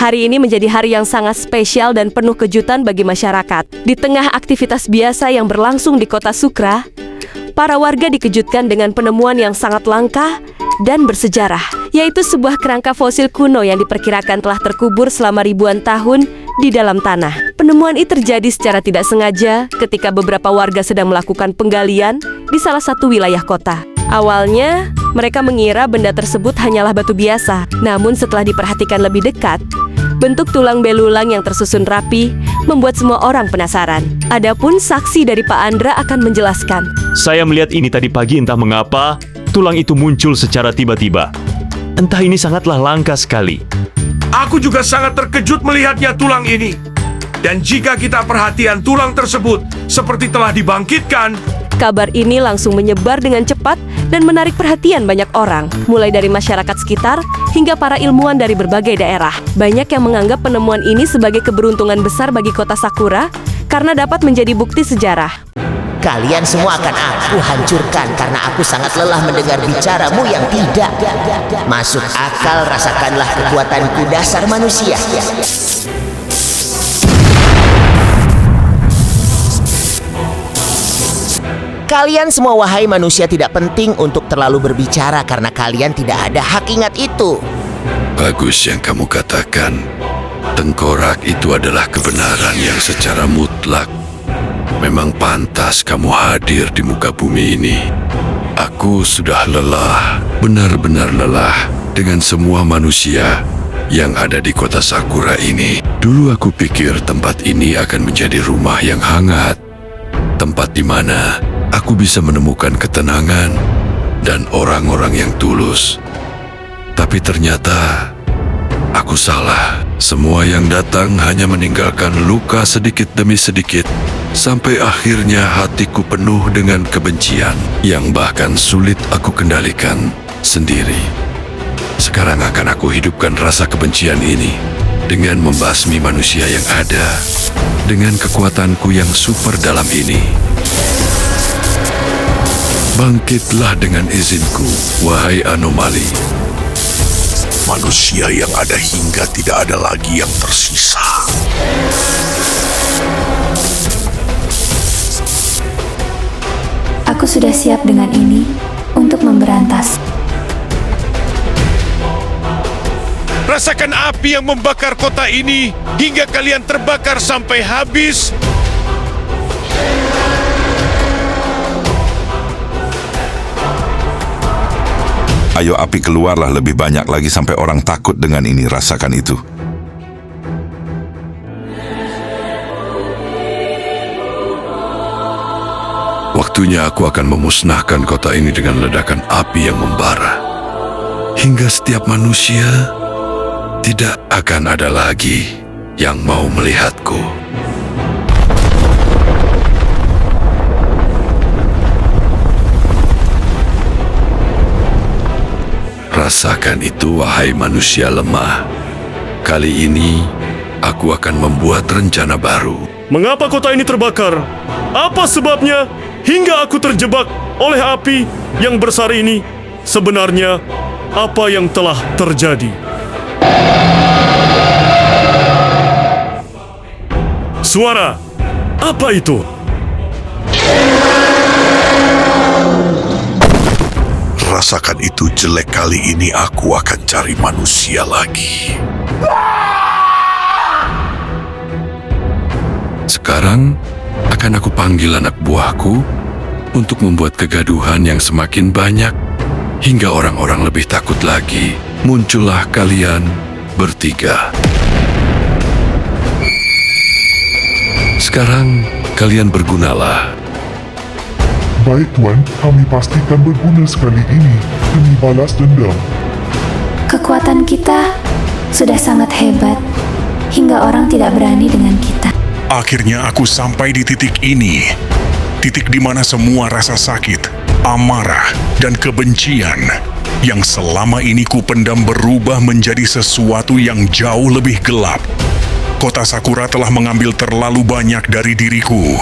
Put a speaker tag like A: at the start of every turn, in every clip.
A: Hari ini menjadi hari yang sangat spesial dan penuh kejutan bagi masyarakat. Di tengah aktivitas biasa yang berlangsung di kota Sukra, para warga dikejutkan dengan penemuan yang sangat langka dan bersejarah, yaitu sebuah kerangka fosil kuno yang diperkirakan telah terkubur selama ribuan tahun di dalam tanah. Penemuan ini terjadi secara tidak sengaja ketika beberapa warga sedang melakukan penggalian di salah satu wilayah kota. Awalnya, mereka mengira benda tersebut hanyalah batu biasa. Namun setelah diperhatikan lebih dekat, bentuk tulang belulang yang tersusun rapi membuat semua orang penasaran. Adapun saksi dari Pak Andra akan menjelaskan.
B: Saya melihat ini tadi pagi, entah mengapa tulang itu muncul secara tiba-tiba. Entah ini sangatlah langka sekali.
C: Aku juga sangat terkejut melihatnya tulang ini. Dan jika kita perhatian tulang tersebut seperti telah dibangkitkan,
A: Kabar ini langsung menyebar dengan cepat dan menarik perhatian banyak orang, mulai dari masyarakat sekitar hingga para ilmuwan dari berbagai daerah. Banyak yang menganggap penemuan ini sebagai keberuntungan besar bagi kota Sakura karena dapat menjadi bukti sejarah.
D: Kalian semua akan aku hancurkan karena aku sangat lelah mendengar bicaramu yang tidak masuk akal. Rasakanlah kekuatanku, dasar manusia. Kalian semua wahai manusia tidak penting untuk terlalu berbicara karena kalian tidak ada hak ingat itu.
E: Bagus yang kamu katakan. Tengkorak itu adalah kebenaran yang secara mutlak. Memang pantas kamu hadir di muka bumi ini. Aku sudah lelah, benar-benar lelah dengan semua manusia yang ada di kota Sakura ini. Dulu aku pikir tempat ini akan menjadi rumah yang hangat. Tempat di mana aku bisa menemukan ketenangan dan orang-orang yang tulus. Tapi ternyata aku salah. Semua yang datang hanya meninggalkan luka sedikit demi sedikit, sampai akhirnya hatiku penuh dengan kebencian yang bahkan sulit aku kendalikan sendiri. Sekarang akan aku hidupkan rasa kebencian ini dengan membasmi manusia yang ada dengan kekuatanku yang super dalam ini. Bangkitlah dengan izinku, wahai anomali.
F: Manusia yang ada hingga tidak ada lagi yang tersisa.
G: Aku sudah siap dengan ini untuk memberantas.
C: rasakan api yang membakar kota ini hingga kalian terbakar sampai habis.
F: Ayo api keluarlah lebih banyak lagi sampai orang takut dengan ini. Rasakan itu.
E: Waktunya aku akan memusnahkan kota ini dengan ledakan api yang membara. Hingga setiap manusia tidak akan ada lagi yang mau melihatku. Rasakan itu, wahai manusia lemah. Kali ini, aku akan membuat rencana baru.
B: Mengapa kota ini terbakar? Apa sebabnya hingga aku terjebak oleh api yang besar ini? Sebenarnya, apa yang telah terjadi? Suara, apa itu?
F: Rasakan itu, jelek. Kali ini aku akan cari manusia lagi.
E: Sekarang, akan aku panggil anak buahku untuk membuat kegaduhan yang semakin banyak hingga orang-orang lebih takut lagi. Muncullah kalian bertiga. Sekarang, kalian bergunalah.
H: Baik Tuan, kami pastikan berguna sekali ini demi balas dendam.
G: Kekuatan kita sudah sangat hebat, hingga orang tidak berani dengan kita.
F: Akhirnya aku sampai di titik ini. Titik di mana semua rasa sakit, amarah, dan kebencian yang selama ini kupendam berubah menjadi sesuatu yang jauh lebih gelap. Kota Sakura telah mengambil terlalu banyak dari diriku.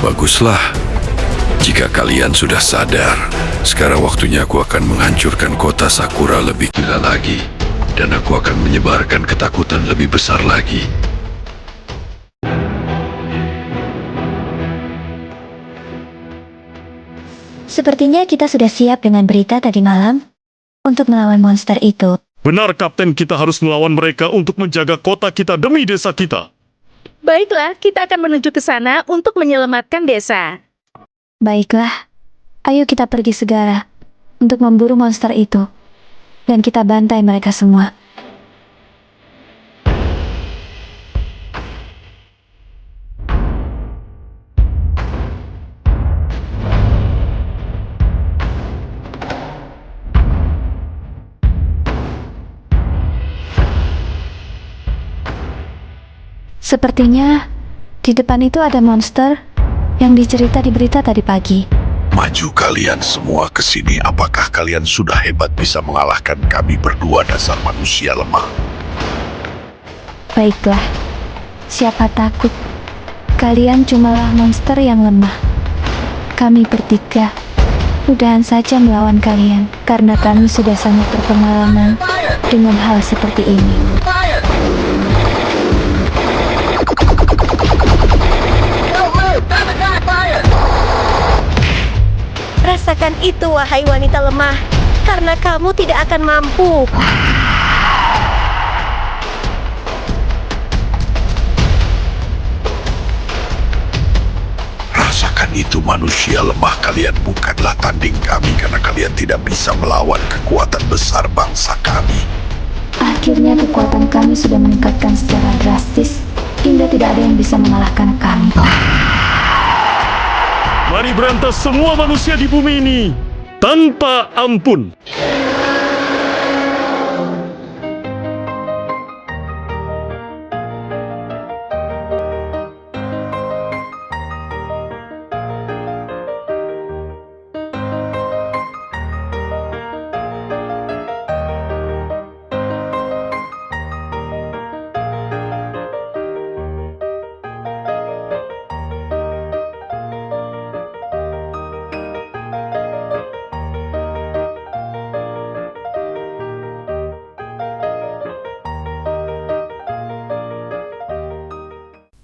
E: Baguslah. Jika kalian sudah sadar, sekarang waktunya aku akan menghancurkan kota Sakura lebih gila lagi dan aku akan menyebarkan ketakutan lebih besar lagi.
G: Sepertinya kita sudah siap dengan berita tadi malam untuk melawan monster itu.
B: Benar, Kapten, kita harus melawan mereka untuk menjaga kota kita demi desa kita.
I: Baiklah, kita akan menuju ke sana untuk menyelamatkan desa.
G: Baiklah, ayo kita pergi segera untuk memburu monster itu. Dan kita bantai mereka semua. Sepertinya di depan itu ada monster yang dicerita di berita tadi pagi.
F: Maju kalian semua ke sini. Apakah kalian sudah hebat bisa mengalahkan kami berdua dasar manusia lemah?
G: Baiklah, siapa takut? Kalian cumalah monster yang lemah. Kami bertiga mudahan saja melawan kalian karena kami sudah sangat berpengalaman dengan hal seperti ini.
A: Rasakan itu, wahai wanita lemah, karena kamu tidak akan mampu.
F: Rasakan itu manusia lemah. Kalian bukanlah tanding kami karena kalian tidak bisa melawan kekuatan besar bangsa kami.
G: Akhirnya kekuatan kami sudah meningkatkan secara drastis hingga tidak ada yang bisa mengalahkan kami.
B: Mari berantas semua manusia di bumi ini tanpa ampun.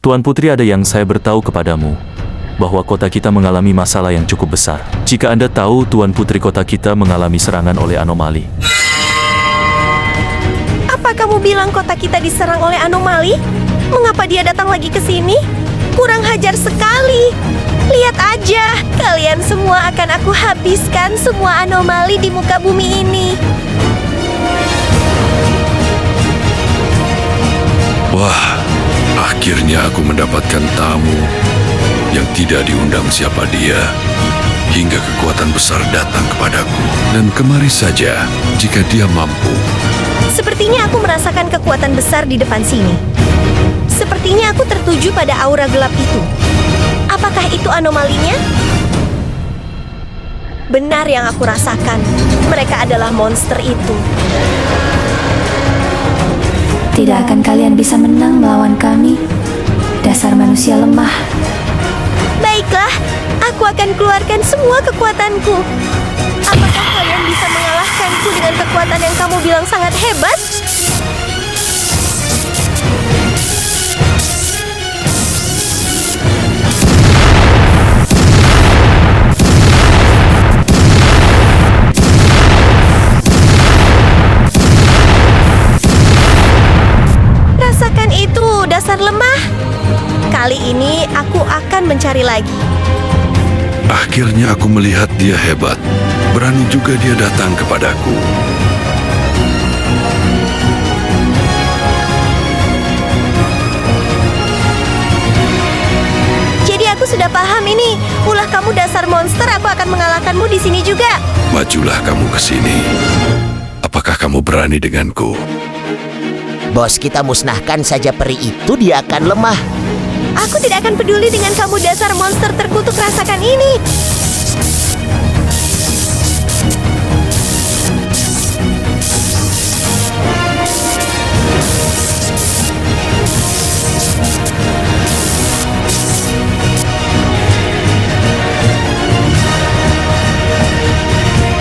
J: Tuan Putri, ada yang saya beritahu kepadamu, bahwa kota kita mengalami masalah yang cukup besar. Jika Anda tahu, Tuan Putri, kota kita mengalami serangan oleh anomali.
A: Apa kamu bilang kota kita diserang oleh anomali? Mengapa dia datang lagi ke sini? Kurang hajar sekali. Lihat aja, kalian semua akan aku habiskan semua anomali di muka bumi ini.
E: Wah, akhirnya aku mendapatkan tamu yang tidak diundang siapa dia, hingga kekuatan besar datang kepadaku. Dan kemari saja jika dia mampu.
A: Sepertinya aku merasakan kekuatan besar di depan sini. Sepertinya aku tertuju pada aura gelap itu. Apakah itu anomalinya? Benar yang aku rasakan. Mereka adalah monster itu.
G: Tidak akan kalian bisa menang melawan kami, dasar manusia lemah.
A: Baiklah, aku akan keluarkan semua kekuatanku. Apakah kalian bisa mengalahkanku dengan kekuatan yang kamu bilang sangat hebat? Rasakan itu, dasar lemah. Kali ini aku akan mencari lagi.
E: Akhirnya aku melihat dia hebat. Berani juga dia datang kepadaku.
A: Jadi aku sudah paham ini. Ulah kamu dasar monster, aku akan mengalahkanmu di sini juga.
E: Majulah kamu ke sini. Apakah kamu berani denganku?
D: Bos kita musnahkan saja peri itu, dia akan lemah.
A: Aku tidak akan peduli dengan kamu dasar monster terkutuk, rasakan ini.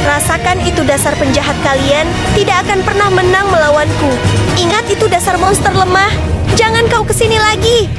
A: Rasakan itu, dasar penjahat kalian tidak akan pernah menang melawanku. Ingat itu dasar monster lemah. Jangan kau kesini lagi.